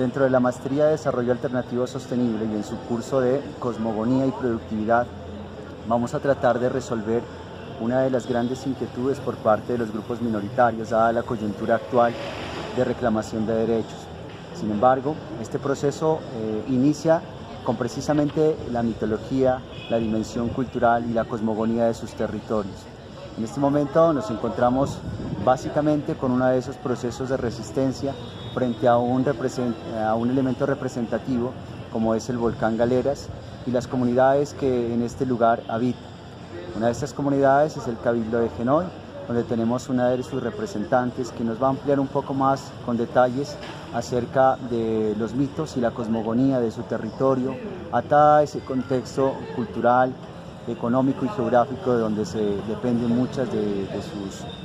Dentro de la Maestría de Desarrollo Alternativo Sostenible y en su curso de Cosmogonía y Productividad, vamos a tratar de resolver una de las grandes inquietudes por parte de los grupos minoritarios, dada la coyuntura actual de reclamación de derechos. Sin embargo, este proceso inicia con precisamente la mitología, la dimensión cultural y la cosmogonía de sus territorios. En este momento nos encontramos básicamente con uno de esos procesos de resistencia frente a un elemento representativo como es el volcán Galeras y las comunidades que en este lugar habitan. Una de estas comunidades es el Cabildo de Genoy, donde tenemos una de sus representantes que nos va a ampliar un poco más con detalles acerca de los mitos y la cosmogonía de su territorio, atada a ese contexto cultural, económico y geográfico de donde se dependen muchas de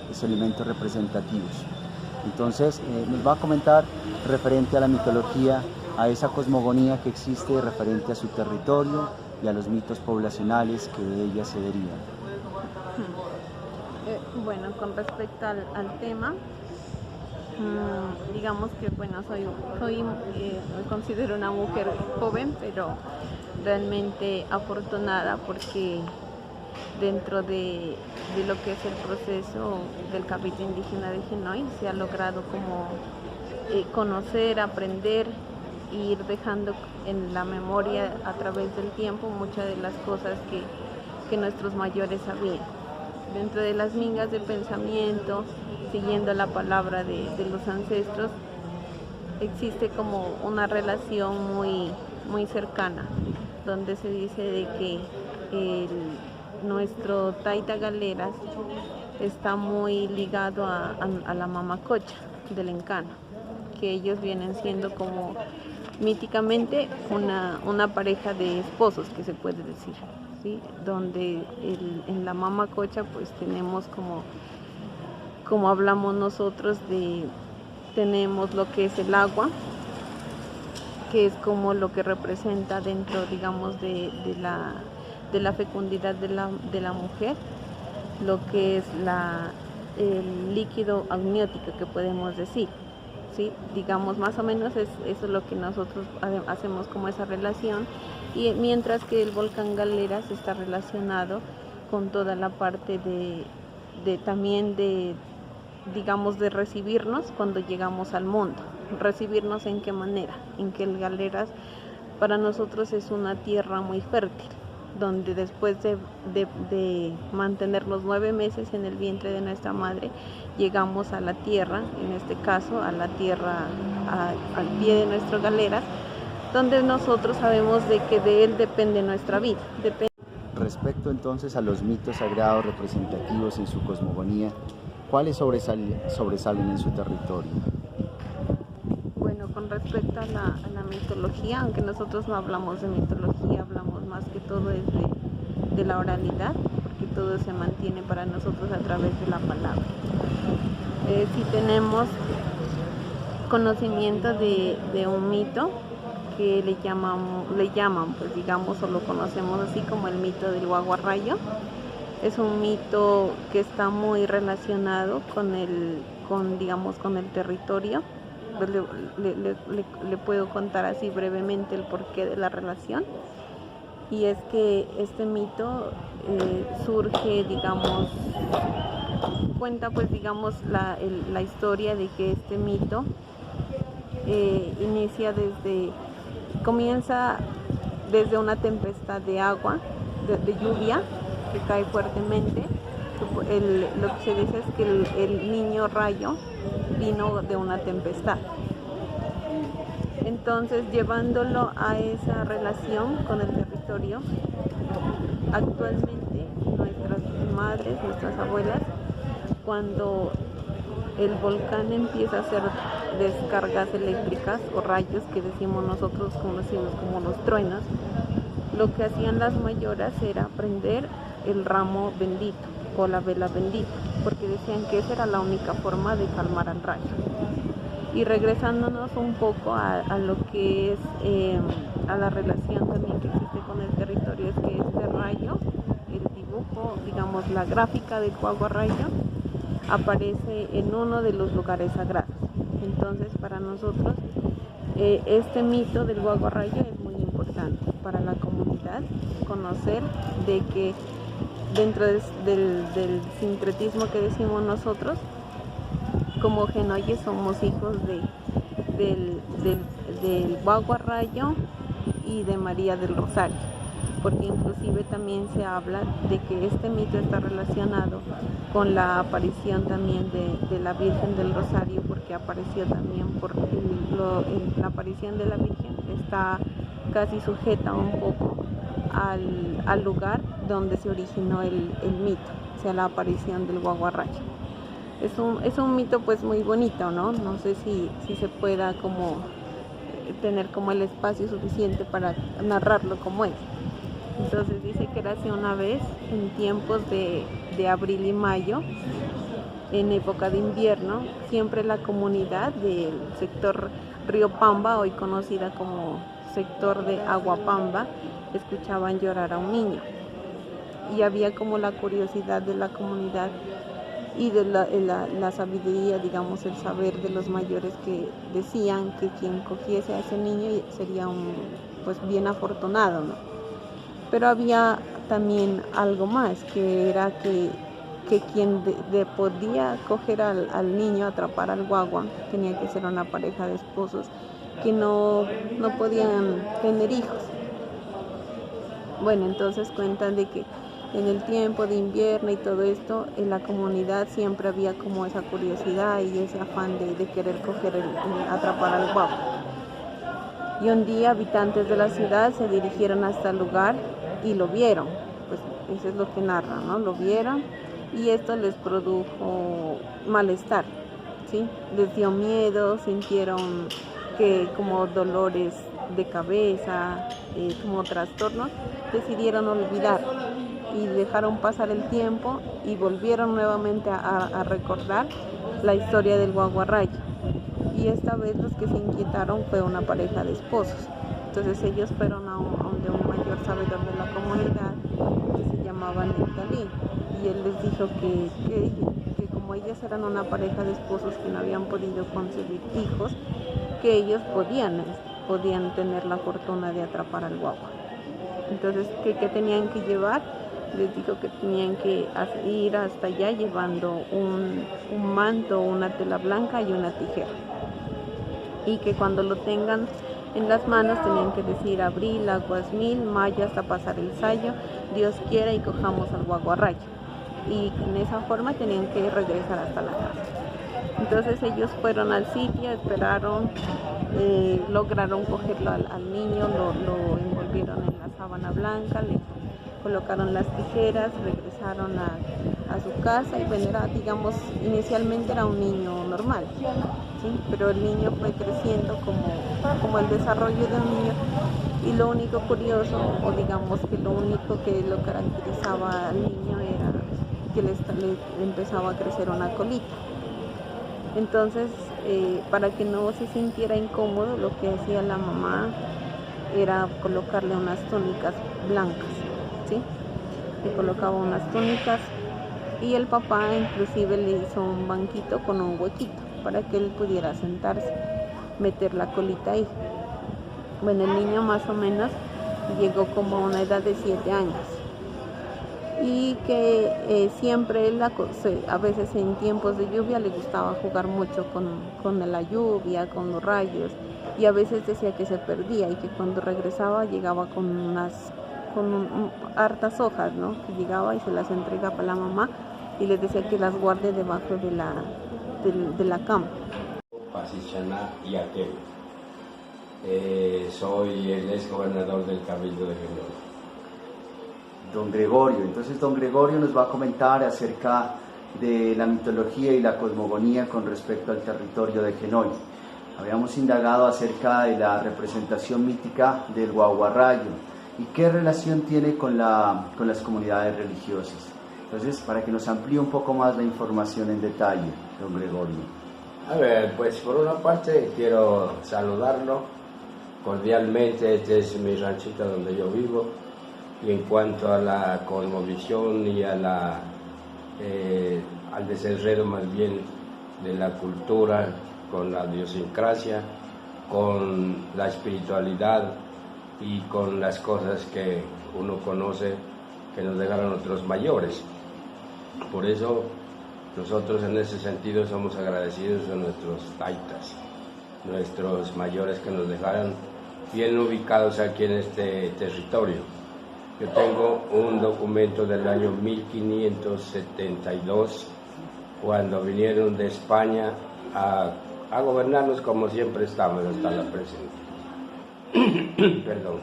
sus elementos representativos. Entonces nos va a comentar referente a la mitología, a esa cosmogonía que existe referente a su territorio y a los mitos poblacionales que de ella se derivan. Bueno, con respecto al tema, digamos que bueno, me considero una mujer joven, pero realmente afortunada porque dentro de lo que es el proceso del Cabildo Indígena de Genoy se ha logrado como conocer, aprender e ir dejando en la memoria a través del tiempo muchas de las cosas que nuestros mayores sabían. Dentro de las mingas de pensamiento, siguiendo la palabra de los ancestros, existe como una relación muy cercana, donde se dice de que nuestro Taita Galeras está muy ligado a la mamacocha del Encana, que ellos vienen siendo como míticamente una pareja de esposos, que se puede decir, ¿sí? Donde en la mamacocha pues tenemos como hablamos nosotros tenemos lo que es el agua, que es como lo que representa dentro, digamos, de la fecundidad de la mujer, lo que es el líquido amniótico que podemos decir, ¿sí? Digamos, más o menos eso es lo que nosotros hacemos como esa relación, y mientras que el volcán Galeras está relacionado con toda la parte también digamos, de recibirnos cuando llegamos al mundo. ¿Recibirnos en qué manera? En que el Galeras para nosotros es una tierra muy fértil, donde después de mantenernos 9 meses en el vientre de nuestra madre, llegamos a la tierra, en este caso a la tierra, al pie de nuestro Galeras, donde nosotros sabemos de que de él depende nuestra vida. Respecto entonces a los mitos sagrados representativos en su cosmogonía, ¿cuáles sobresalen en su territorio? Bueno, con respecto a la mitología, aunque nosotros no hablamos de mitología, hablamos más que todo de la oralidad, porque todo se mantiene para nosotros a través de la palabra. Si tenemos conocimiento de un mito que le llaman, pues digamos, o lo conocemos así como el mito del guaguarrayo. Es un mito que está muy relacionado con el territorio. Pues le puedo contar así brevemente el porqué de la relación. Y es que este mito surge, digamos, cuenta pues digamos la historia de que este mito comienza desde una tempestad de agua, de lluvia que cae fuertemente. Lo que se dice es que el niño rayo vino de una tempestad. Entonces, llevándolo a esa relación con el territorio, actualmente nuestras madres, nuestras abuelas, cuando el volcán empieza a hacer descargas eléctricas o rayos que decimos nosotros conocidos como los truenos, lo que hacían las mayoras era prender el ramo bendito o la vela bendita, porque decían que esa era la única forma de calmar al rayo. Y regresándonos un poco a lo que es a la relación también que existe con el territorio, es que este rayo, el dibujo, digamos la gráfica del guaguarrayo, aparece en uno de los lugares sagrados. Entonces para nosotros este mito del guaguarrayo es muy importante para la comunidad conocer de que dentro del sincretismo que decimos nosotros, como genoyes somos hijos del guaguarrayo y de María del Rosario, porque inclusive también se habla de que este mito está relacionado con la aparición también de la Virgen del Rosario, porque apareció también la aparición de la Virgen está casi sujeta un poco al lugar donde se originó el mito, o sea, la aparición del guaguarrayo. Es un mito pues muy bonito, ¿no? No sé si se pueda como tener como el espacio suficiente para narrarlo como es. Entonces dice que era hace una vez en tiempos de abril y mayo, en época de invierno, siempre la comunidad del sector Río Pamba, hoy conocida como sector de Aguapamba, escuchaban llorar a un niño. Y había como la curiosidad de la comunidad y de la sabiduría, digamos, el saber de los mayores, que decían que quien cogiese a ese niño sería pues bien afortunado, ¿no? Pero había también algo más, que era que quien podía coger al niño, atrapar al guagua, tenía que ser una pareja de esposos que no podían tener hijos. Bueno, entonces cuentan de que en el tiempo de invierno y todo esto, en la comunidad siempre había como esa curiosidad y ese afán de querer atrapar al guagua. Y un día habitantes de la ciudad se dirigieron hasta el lugar y lo vieron, pues eso es lo que narra, ¿no? Lo vieron y esto les produjo malestar, ¿sí? Les dio miedo, sintieron que como dolores de cabeza, como trastornos, decidieron olvidar y dejaron pasar el tiempo y volvieron nuevamente a recordar la historia del guaguarrayo. Y esta vez los que se inquietaron fue una pareja de esposos. Entonces ellos fueron a un mayor sabedor de la comunidad que se llamaba Nectalí, y él les dijo que como ellos eran una pareja de esposos que no habían podido concebir hijos, que ellos podían tener la fortuna de atrapar al guagua. Entonces, ¿qué tenían que llevar? Les dijo que tenían que ir hasta allá llevando un manto, una tela blanca y una tijera. Y que cuando lo tengan en las manos tenían que decir: abril, aguas mil, mayo hasta pasar el sayo, Dios quiera y cojamos al guaguarrayo. Y en esa forma tenían que regresar hasta la casa. Entonces ellos fueron al sitio, esperaron, lograron cogerlo al niño, lo envolvieron en la sábana blanca, le colocaron las tijeras, regresaron a su casa y bueno, digamos, inicialmente era un niño normal, ¿sí? Pero el niño fue creciendo como el desarrollo de un niño, y lo único curioso, o digamos que lo único que lo caracterizaba al niño era que le empezaba a crecer una colita. Entonces, para que no se sintiera incómodo, lo que hacía la mamá era colocarle unas túnicas blancas, ¿sí? Le colocaba unas túnicas y el papá inclusive le hizo un banquito con un huequito para que él pudiera sentarse, meter la colita ahí. Bueno, el niño más o menos llegó como a una edad de 7 años. Y que siempre él, a veces en tiempos de lluvia, le gustaba jugar mucho con la lluvia, con los rayos, y a veces decía que se perdía y que cuando regresaba llegaba con hartas hojas, ¿no? Que llegaba y se las entregaba a la mamá y les decía que las guarde debajo de la cama. Pasichana y Ateo. Soy el ex gobernador del Cabildo de Genoy. Don Gregorio. Entonces don Gregorio nos va a comentar acerca de la mitología y la cosmogonía con respecto al territorio de Genoy. Habíamos indagado acerca de la representación mítica del guaguarrayo y qué relación tiene con las comunidades religiosas. Entonces, para que nos amplíe un poco más la información en detalle, don Gregorio. A ver, pues por una parte quiero saludarlo cordialmente. Este es mi ranchito donde yo vivo. Y en cuanto a la cosmovisión y al desenredo más bien de la cultura con la idiosincrasia, con la espiritualidad y con las cosas que uno conoce que nos dejaron otros mayores. Por eso nosotros en ese sentido somos agradecidos a nuestros taitas, nuestros mayores que nos dejaron bien ubicados aquí en este territorio. Yo tengo un documento del año 1572, cuando vinieron de España a gobernarnos como siempre estamos hasta la presente. Perdón.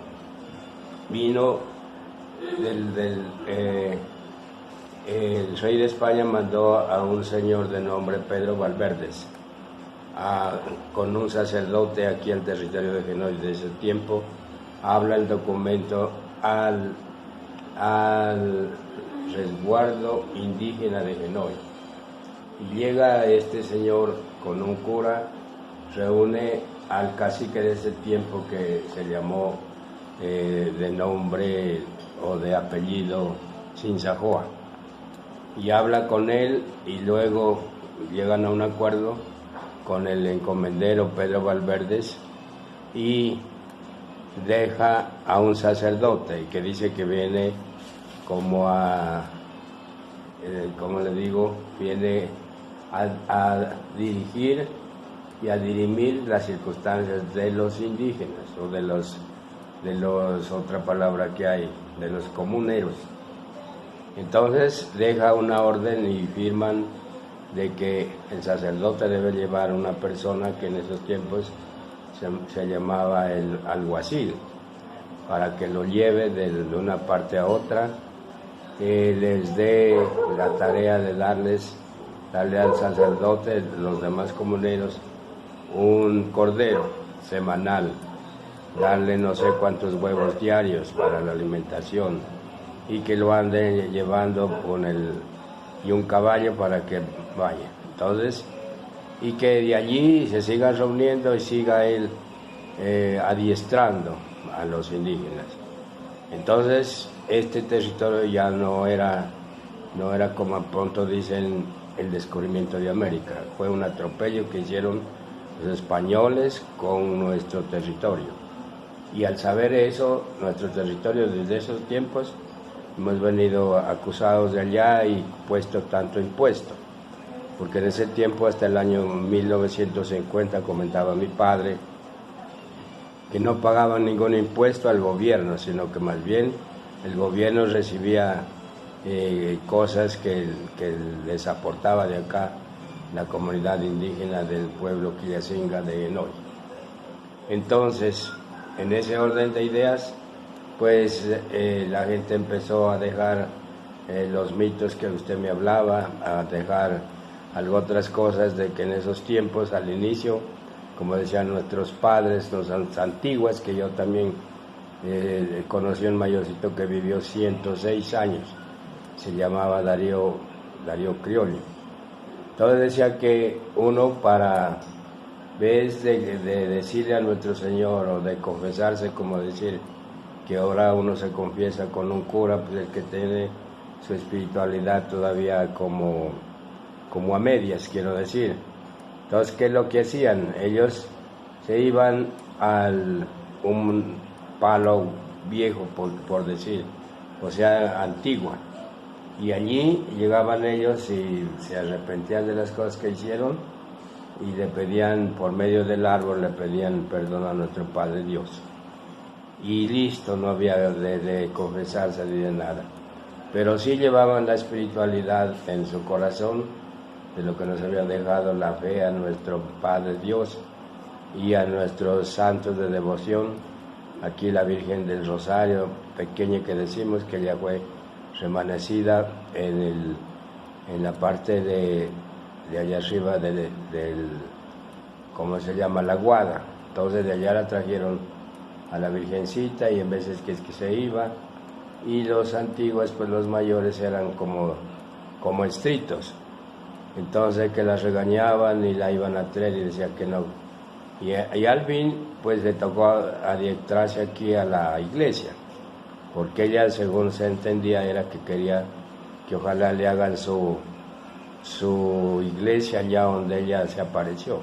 Vino el rey de España mandó a un señor de nombre Pedro Valverdes con un sacerdote aquí al territorio de Genoy. De ese tiempo habla el documento al resguardo indígena de Genoy. Y llega este señor con un cura, reúne al cacique de ese tiempo que se llamó de nombre o de apellido Sinsajoa, y habla con él, y luego llegan a un acuerdo con el encomendero Pedro Valverdes y deja a un sacerdote que dice que viene como como le digo, viene a dirigir y a dirimir las circunstancias de los indígenas o de los otra palabra que hay, de los comuneros. Entonces deja una orden y firman de que el sacerdote debe llevar a una persona que en esos tiempos se llamaba el alguacil, para que lo lleve de una parte a otra, les dé la tarea de darle al sacerdote, los demás comuneros, un cordero semanal, darle no sé cuántos huevos diarios para la alimentación, y que lo ande llevando y un caballo para que vaya. Entonces, y que de allí se siga reuniendo y siga él adiestrando a los indígenas. Entonces, este territorio ya no era como pronto dicen el descubrimiento de América, fue un atropello que hicieron los españoles con nuestro territorio. Y al saber eso, nuestro territorio desde esos tiempos, hemos venido acusados de allá y puesto tanto impuesto, porque en ese tiempo, hasta el año 1950, comentaba mi padre, que no pagaban ningún impuesto al gobierno, sino que más bien el gobierno recibía cosas que les aportaba de acá la comunidad indígena del pueblo Quillacinga de Genoy. Entonces, en ese orden de ideas, pues la gente empezó a dejar los mitos que usted me hablaba, a dejar otras cosas de que en esos tiempos, al inicio, como decían nuestros padres, los antiguas, que yo también conocí un mayorcito que vivió 106 años, se llamaba Darío Criollo. Entonces decía que uno, para vez de decirle a nuestro Señor o de confesarse, como decir que ahora uno se confiesa con un cura, pues el que tiene su espiritualidad todavía como a medias, quiero decir. Entonces, ¿qué es lo que hacían? Ellos se iban un palo viejo, por decir, o sea, antigua, y allí llegaban ellos y se arrepentían de las cosas que hicieron y le pedían, por medio del árbol, le pedían perdón a nuestro Padre Dios. Y listo, no había de confesarse ni de nada. Pero sí llevaban la espiritualidad en su corazón, de lo que nos había dejado la fe a nuestro Padre Dios y a nuestros santos de devoción. Aquí la Virgen del Rosario, pequeña que decimos, que ya fue remanecida en la parte de allá arriba ¿cómo se llama? La Guada. Entonces de allá la trajeron a la Virgencita, y en veces que se iba, y los antiguos, pues los mayores eran como estrictos. Entonces que la regañaban y la iban a traer y decía que no. Y al fin, pues le tocó adiestrarse aquí a la iglesia, porque ella, según se entendía, era que quería que ojalá le hagan su iglesia allá donde ella se apareció.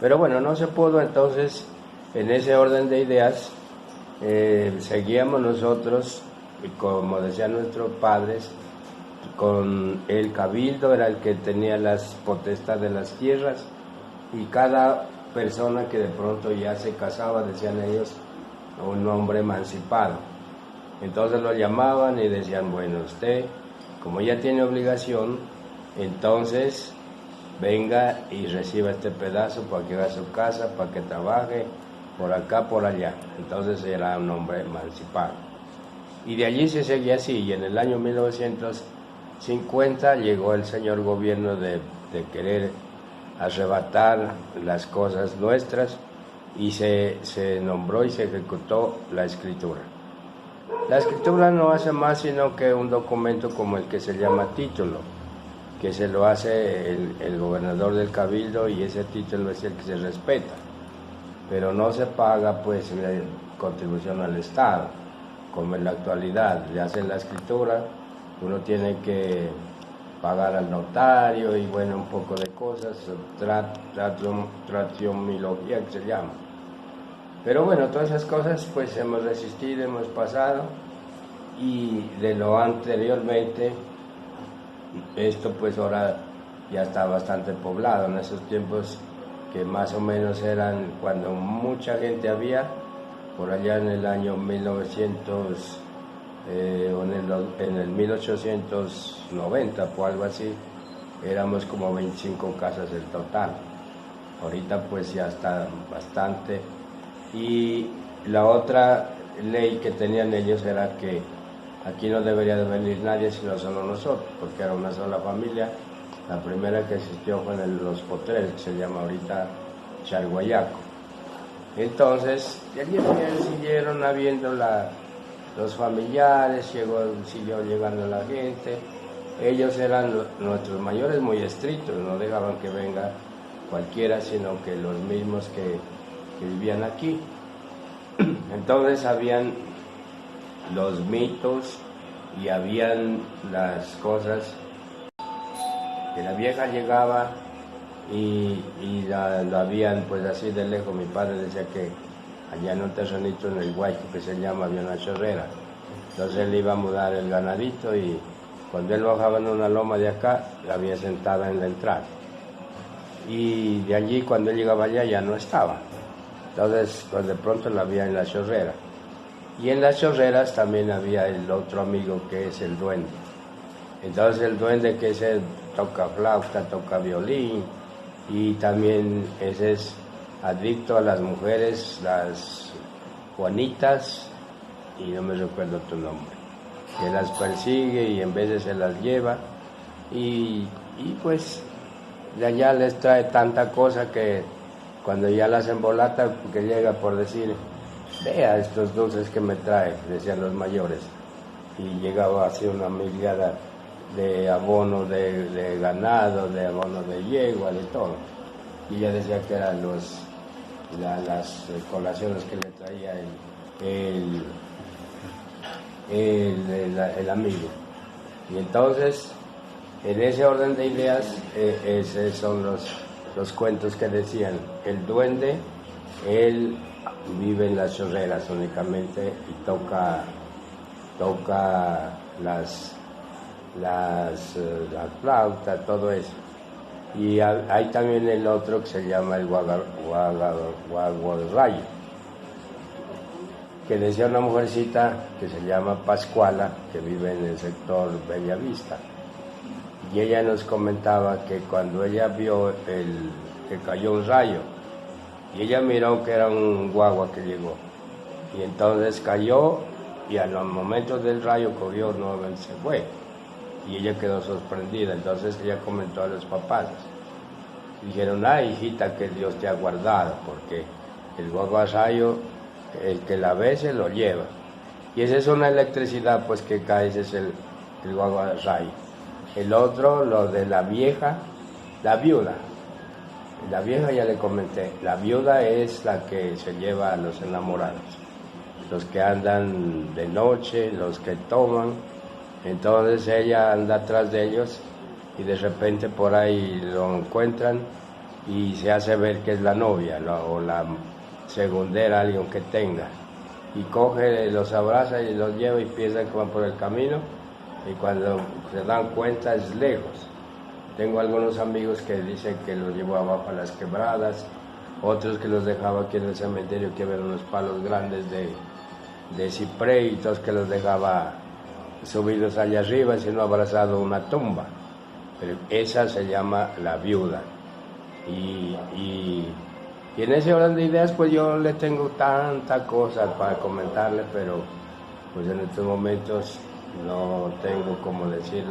Pero bueno, no se pudo, entonces en ese orden de ideas seguíamos nosotros, como decían nuestros padres, con el cabildo, era el que tenía las potestades de las tierras, y cada persona que de pronto ya se casaba, decían ellos, un hombre emancipado. Entonces lo llamaban y decían, bueno, usted, como ya tiene obligación, entonces venga y reciba este pedazo para que haga su casa, para que trabaje por acá, por allá. Entonces era un hombre emancipado. Y de allí se seguía así, y en el año 1950 llegó el señor gobierno de querer arrebatar las cosas nuestras, y se nombró y se ejecutó la escritura. La escritura no hace más sino que un documento como el que se llama título, que se lo hace el gobernador del cabildo, y ese título es el que se respeta, pero no se paga pues contribución al Estado, como en la actualidad. Le hacen la escritura, uno tiene que pagar al notario y bueno, un poco de cosas, tratiomilogía que se llama. Pero bueno, todas esas cosas pues hemos resistido, hemos pasado, y de lo anteriormente, esto pues ahora ya está bastante poblado. En esos tiempos que más o menos eran cuando mucha gente había, por allá en el año 1900, en el 1890 o algo así, éramos como 25 casas en total. Ahorita pues ya está bastante. Y la otra ley que tenían ellos era que aquí no debería de venir nadie sino solo nosotros, porque era una sola familia. La primera que existió fue en Los Potreros, que se llama ahorita Charguayaco. Entonces, de allí siguieron habiendo los familiares, siguió llegando la gente. Ellos eran nuestros mayores muy estrictos, no dejaban que venga cualquiera, sino que los mismos que vivían aquí. Entonces habían los mitos y habían las cosas que la vieja llegaba y lo habían pues así de lejos. Mi padre decía que allá en un terrenito en el Guayco que se llama, había una chorrera. Entonces él iba a mudar el ganadito, y cuando él bajaba en una loma de acá, la había sentada en la entrada. Y de allí, cuando él llegaba allá, ya no estaba. Entonces, pues de pronto la había en la chorrera. Y en las chorreras también había el otro amigo que es el duende. Entonces el duende, que ese toca flauta, toca violín, y también ese es adicto a las mujeres, las Juanitas, y no me recuerdo tu nombre, que las persigue y en veces se las lleva, y pues de allá les trae tanta cosa que cuando ya las embolata, que llega por decir, vea estos dulces que me trae, decían los mayores, y llegaba así una miliada de abono de ganado, de abono de yegua, de todo, y ella decía que eran las colaciones que le traía el amigo. Y entonces, en ese orden de ideas, esos son los cuentos que decían. El duende, él vive en las chorreras únicamente y toca la flauta, todo eso. Y hay también el otro que se llama el guaguarrayo, que decía una mujercita que se llama Pascuala, que vive en el sector Bellavista. Y ella nos comentaba que cuando ella vio que cayó un rayo, y ella miró que era un guagua que llegó, y entonces cayó, y a los momentos del rayo cogió, nuevamente se fue, y ella quedó sorprendida. Entonces ella comentó a los papás, dijeron, hijita, que Dios te ha guardado, porque el guagua rayo, el que la ve se lo lleva, y esa es una electricidad pues que cae, ese es el guagua rayo. El otro, lo de la vieja, la viuda. La vieja ya le comenté, la viuda es la que se lleva a los enamorados, los que andan de noche, los que toman. Entonces ella anda atrás de ellos y de repente por ahí lo encuentran y se hace ver que es la novia o la segundera, alguien que tenga, y coge, los abraza y los lleva y piensa que van por el camino, y cuando se dan cuenta es lejos. Tengo algunos amigos que dicen que los llevó abajo a las quebradas, otros que los dejaba aquí en el cementerio, que ven unos palos grandes de ciprés, y otros que los dejaba subidos allá arriba, sino abrazado a una tumba. Pero esa se llama la viuda. Y en ese orden de ideas, pues yo le tengo tantas cosas para comentarle, pero pues en estos momentos no tengo, como decir,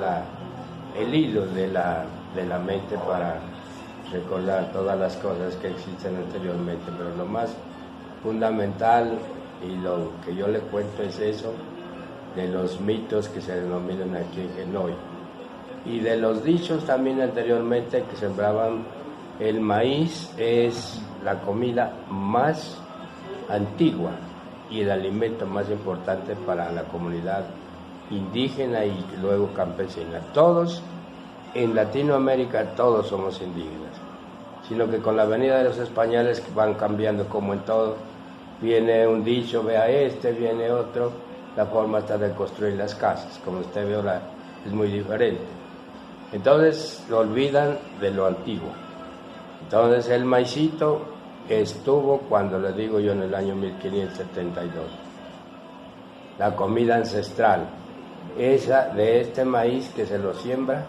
el hilo de la mente para recordar todas las cosas que existen anteriormente. Pero lo más fundamental y lo que yo le cuento es eso, de los mitos que se denominan aquí en Genoy, y de los dichos también anteriormente que sembraban. El maíz es la comida más antigua y el alimento más importante para la comunidad indígena y luego campesina. Todos en Latinoamérica, todos somos indígenas, sino que con la venida de los españoles que van cambiando como en todo, viene un dicho, vea este, viene otro, la forma hasta de construir las casas, como usted ve ahora, es muy diferente. Entonces lo olvidan de lo antiguo. Entonces el maicito estuvo, cuando le digo yo, en el año 1572. La comida ancestral, esa de este maíz que se lo siembra,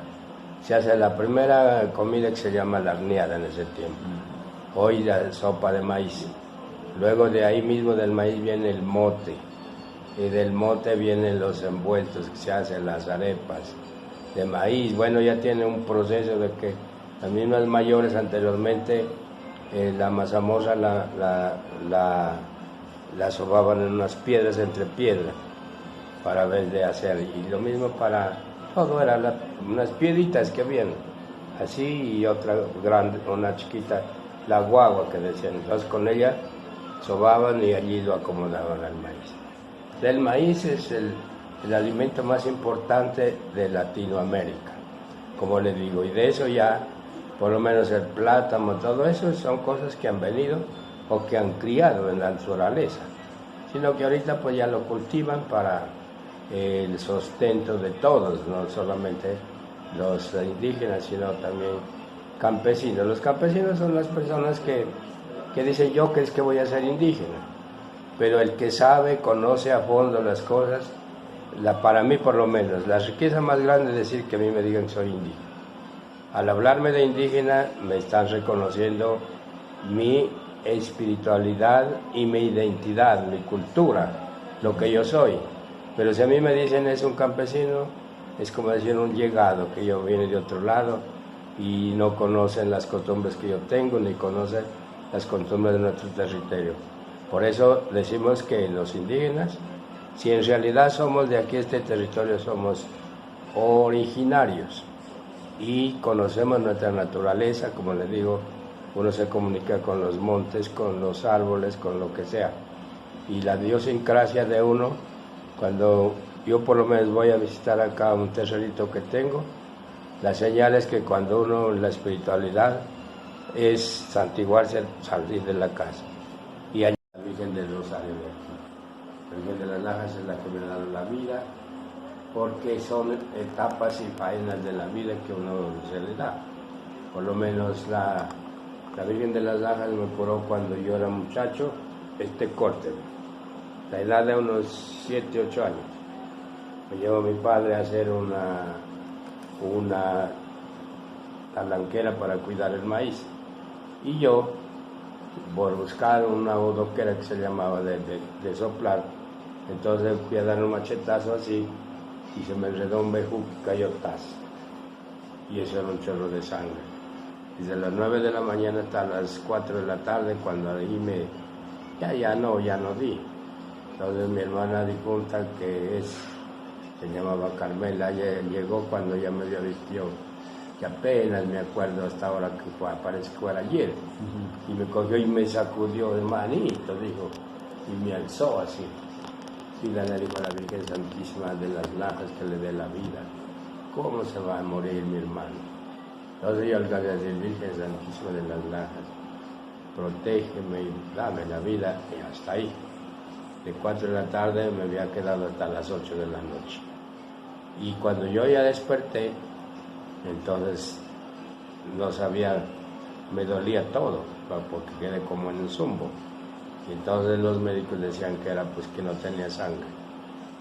se hace la primera comida que se llama la horneada en ese tiempo. Hoy la sopa de maíz. Luego de ahí mismo del maíz viene el mote. Y del mote vienen los envueltos que se hacen, las arepas de maíz. Bueno, ya tiene un proceso de que las mismas mayores anteriormente la mazamorra la sobaban en unas piedras, entre piedras, para ver de hacer. Y lo mismo para todo, eran unas piedritas que vienen, así, y otra grande, una chiquita, la guagua que decían. Entonces con ella sobaban y allí lo acomodaban al maíz. El maíz es el alimento más importante de Latinoamérica, como le digo, y de eso ya, por lo menos el plátano, todo eso son cosas que han venido o que han criado en la naturaleza, sino que ahorita pues ya lo cultivan para el sustento de todos, no solamente los indígenas, sino también campesinos. Los campesinos son las personas que dicen, yo que es que voy a ser indígena, pero el que sabe, conoce a fondo las cosas, para mí por lo menos, la riqueza más grande es decir que a mí me digan que soy indígena. Al hablarme de indígena me están reconociendo mi espiritualidad y mi identidad, mi cultura, lo que yo soy. Pero si a mí me dicen es un campesino, es como decir un llegado, que yo viene de otro lado y no conocen las costumbres que yo tengo, ni conocen las costumbres de nuestro territorio. Por eso decimos que los indígenas, si en realidad somos de aquí, este territorio, somos originarios y conocemos nuestra naturaleza, como les digo, uno se comunica con los montes, con los árboles, con lo que sea. Y la idiosincrasia de uno, cuando yo por lo menos voy a visitar acá un terrerito que tengo, la señal es que cuando uno, la espiritualidad, es santiguarse, salir de la casa. Y allá la Virgen del Rosario de aquí. La Virgen de las Lajas es la que me ha dado la vida, porque son etapas y faenas de la vida que uno se le da. Por lo menos la Virgen de las Lajas me curó cuando yo era muchacho, este corte, la edad de unos 7, 8 años. Me llevó mi padre a hacer una talanquera para cuidar el maíz. Y yo, por buscar una bodoquera que se llamaba de soplar, entonces fui a dar un machetazo así y se me enredó un bejuco y cayó tas. Y eso era un chorro de sangre. Desde las 9 de la mañana hasta las 4 de la tarde, cuando ahí ya no di. Entonces mi hermana difunta, se llamaba Carmela, ella llegó cuando ella me había vistido, que apenas me acuerdo hasta ahora, que parece que fue ayer, y me cogió y me sacudió, hermanito, dijo, y me alzó así. Y le dijo a la Virgen Santísima de las Lajas que le dé la vida. ¿Cómo se va a morir mi hermano? Entonces yo alcancé a decir, Virgen Santísima de las Lajas, protégeme y dame la vida, y hasta ahí. De 4 de la tarde me había quedado hasta las 8 de la noche. Y cuando yo ya desperté, entonces no sabía, me dolía todo, porque quedé como en un zumbo. Y entonces los médicos decían que era pues que no tenía sangre.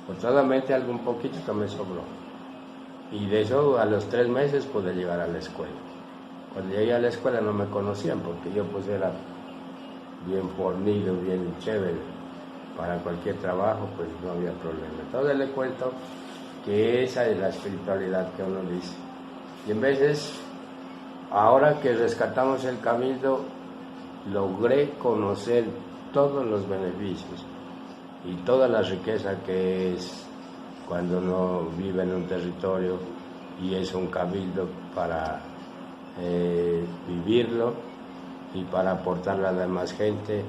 Afortunadamente algún poquito me sobró. Y de eso a los 3 meses pude llegar a la escuela. Cuando llegué a la escuela no me conocían porque yo pues era bien fornido, bien chévere. Para cualquier trabajo pues no había problema. Entonces le cuento que esa es la espiritualidad que uno dice. Y en veces, ahora que rescatamos el Cabildo, logré conocer todos los beneficios y toda la riqueza que es cuando uno vive en un territorio y es un cabildo para vivirlo y para aportarle a la demás gente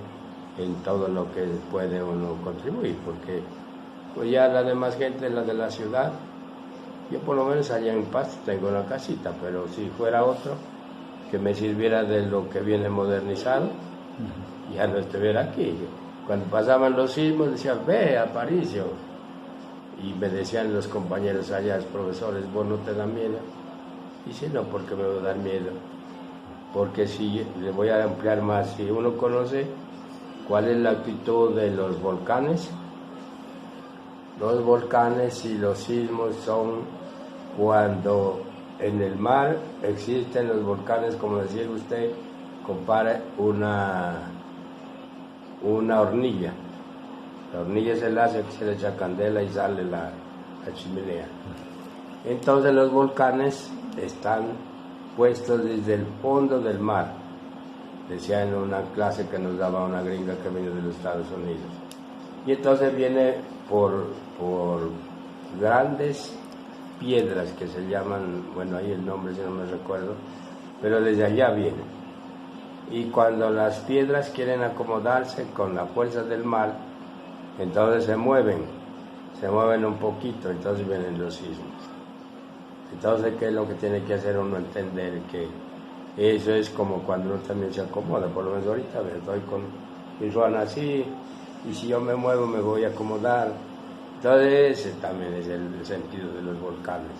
en todo lo que puede uno contribuir, porque pues ya la demás gente, la de la ciudad, yo por lo menos allá en Pasto tengo una casita, pero si fuera otro que me sirviera de lo que viene modernizado, ya no estuviera aquí. Cuando pasaban los sismos decían, ve Aparicio, y me decían los compañeros allá, los profesores, vos no te da miedo. Y si no, porque me va a dar miedo, porque si le voy a ampliar más, si uno conoce cuál es la actitud de los volcanes y los sismos son cuando en el mar existen los volcanes, como decía usted, compara una hornilla. La hornilla es el láser que se le echa candela y sale la chimenea. Entonces los volcanes están puestos desde el fondo del mar. Decía en una clase que nos daba una gringa que vino de los Estados Unidos. Y entonces viene por grandes piedras que se llaman, bueno, ahí el nombre si no me recuerdo, pero desde allá viene. Y cuando las piedras quieren acomodarse con la fuerza del mar, entonces se mueven un poquito, entonces vienen los sismos. Entonces, ¿qué es lo que tiene que hacer uno? Entender que eso es como cuando uno también se acomoda, por lo menos ahorita estoy con mi ruana así, y si yo me muevo me voy a acomodar. Entonces ese también es el sentido de los volcanes.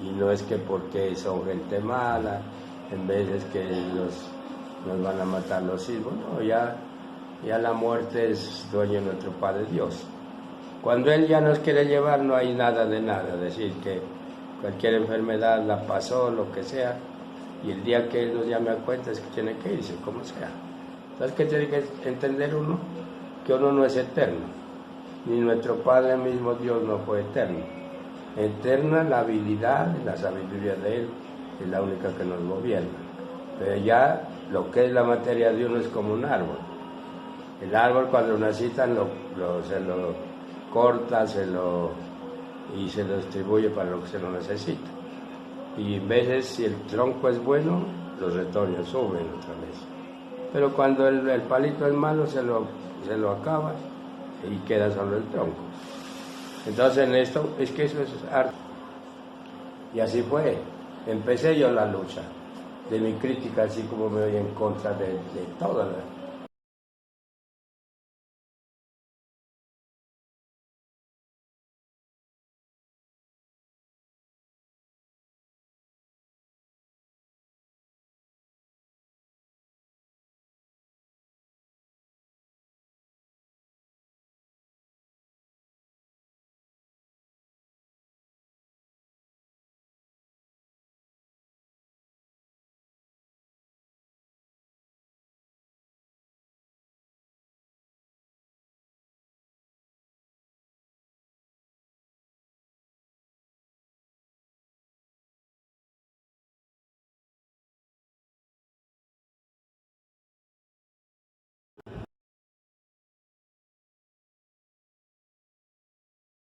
Y no es que porque son gente mala, en vez es que nos van a matar los sismos, no, ya la muerte es dueño de nuestro Padre Dios. Cuando Él ya nos quiere llevar no hay nada de nada, es decir, que cualquier enfermedad la pasó, lo que sea, y el día que Él nos llame a cuenta es que tiene que irse, como sea. Entonces, ¿qué tiene que entender uno? Que uno no es eterno, ni nuestro Padre mismo Dios no fue eterno. Eterna la habilidad y la sabiduría de Él es la única que nos gobierna. Pero ya lo que es la materia de uno es como un árbol. El árbol cuando lo necesitan se lo corta, y se lo distribuye para lo que se lo necesita. Y en veces si el tronco es bueno, los retoños suben otra vez. Pero cuando el palito es malo se lo acaba y queda solo el tronco. Entonces en esto, es que eso es arte. Y así fue. Empecé yo la lucha de mi crítica, así como me voy en contra de toda la